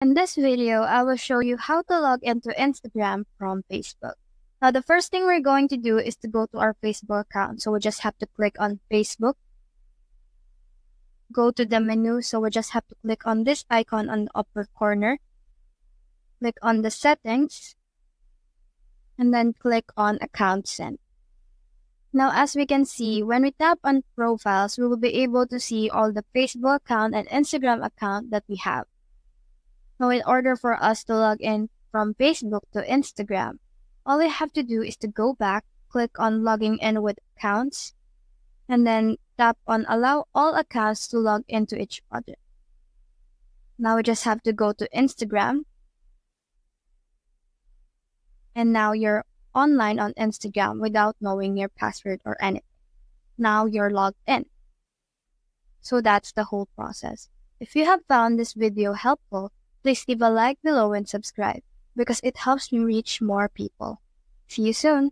In this video, I will show you how to log into Instagram from Facebook. Now, the first thing we're going to do is to go to our Facebook account. So we just have to click on Facebook, go to the menu. So we just have to click on this icon on the upper corner, click on the settings, and then click on account sent. Now, as we can see, when we tap on profiles, we will be able to see all the Facebook account and Instagram account that we have. Now, in order for us to log in from Facebook to Instagram, all we have to do is to go back, click on logging in with accounts, and then tap on allow all accounts to log into each other. Now we just have to go to Instagram. And now you're online on Instagram without knowing your password or anything. Now you're logged in. So that's the whole process. If you have found this video helpful, please leave a like below and subscribe because it helps me reach more people. See you soon!